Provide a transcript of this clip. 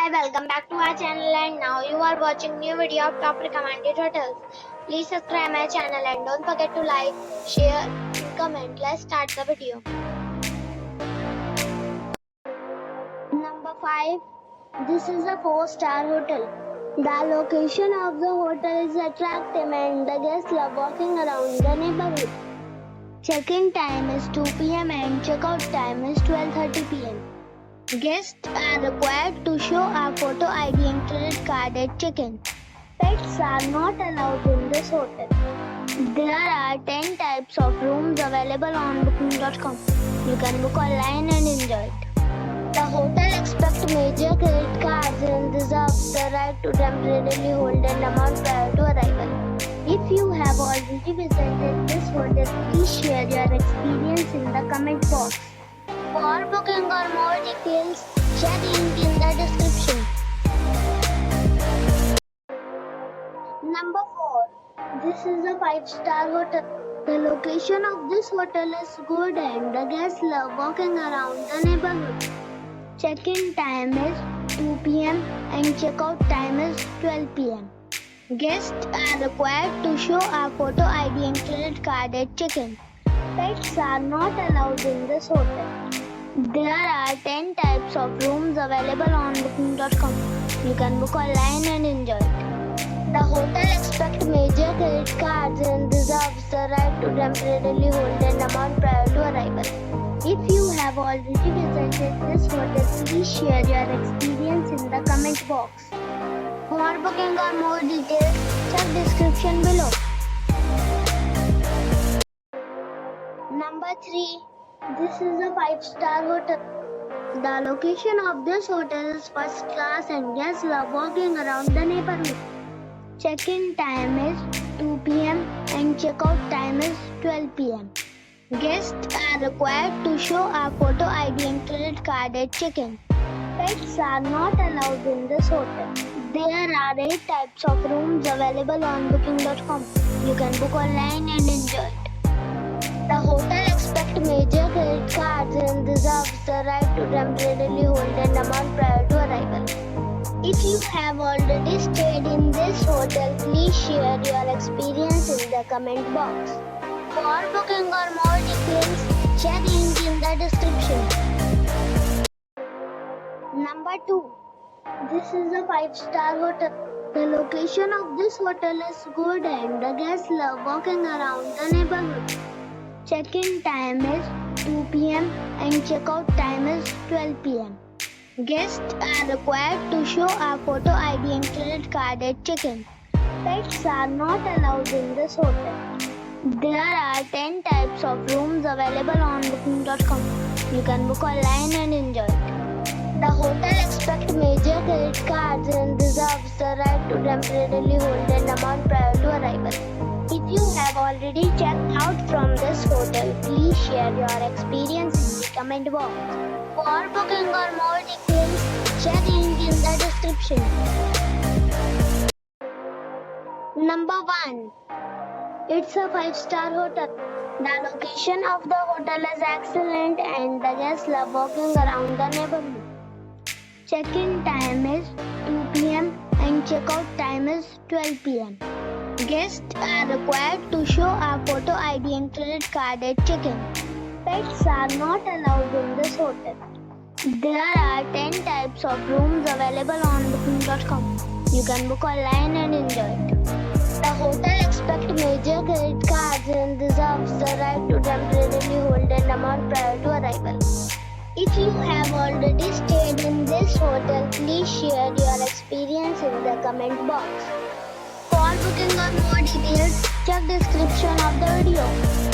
Hi, welcome back to our channel and now you are watching new video of top recommended hotels. Please subscribe my channel and don't forget to like, share and comment. Let's start the video. Number 5. This is a 4-star hotel. The location of the hotel is attractive and the guests love walking around the neighborhood. Check-in time is 2 p.m. and check-out time is 12:30 p.m. Guests are required to show a photo ID and credit card at check-in. Pets are not allowed in this hotel. There are 10 types of rooms available on booking.com. You can book online and enjoy it. The hotel accepts major credit cards and reserves the right to temporarily hold an amount prior to arrival. If you have already visited this hotel, please share your experience in the comment box. For booking or more details, check link in the description. Number 4. This is a 5-star hotel. The location of this hotel is good and the guests love walking around the neighborhood. Check-in time is 2 p.m. and check-out time is 12 p.m. Guests are required to show a photo ID and credit card at check-in. Pets are not allowed in this hotel. There are 10 types of rooms available on booking.com. You can book online and enjoy it. The hotel accepts major credit cards and reserves the right to temporarily hold an amount prior to arrival. If you have already visited this hotel, please share your experience in the comment box. For booking or more details, check description below. Number 3. This is a 5-star hotel. The location of this hotel is first class and guests love walking around the neighborhood. Check-in time is 2 p.m. and check-out time is 12 p.m. Guests are required to show a photo ID and credit card at check-in. Pets are not allowed in this hotel. There are 8 types of rooms available on booking.com. You can book online and enjoy it. The hotel accepts major credit cards and reserves the right to temporarily hold an amount prior to arrival. If you have already stayed in this hotel, please share your experience in the comment box. For booking or more details, check link in the description. Number 2. This is a 5-star hotel. The location of this hotel is good and the guests love walking around the neighborhood. Check-in time is 2 p.m. and check-out time is 12 p.m. Guests are required to show a photo ID and credit card at check-in. Pets are not allowed in this hotel. There are 10 types of rooms available on booking.com. You can book online and enjoy it. The hotel accepts major credit cards and reserves the right to temporarily hold an amount prior to arrival. If you have already checked out from this hotel, please share your experience in the comment box. For booking or more details, check link in the description. Number 1. It's a 5-star hotel. The location of the hotel is excellent and the guests love walking around the neighborhood. Check-in time is 2 p.m. and check-out time is 12 p.m. Guests are required to show a photo ID and credit card at check-in. Pets are not allowed in this hotel. There are 10 types of rooms available on booking.com. You can book online and enjoy it. The hotel accepts major credit cards and reserves the right to temporarily hold an amount prior to arrival. If you have already stayed in this hotel, please share your experience in the comment box. For booking or more details, check description of the video.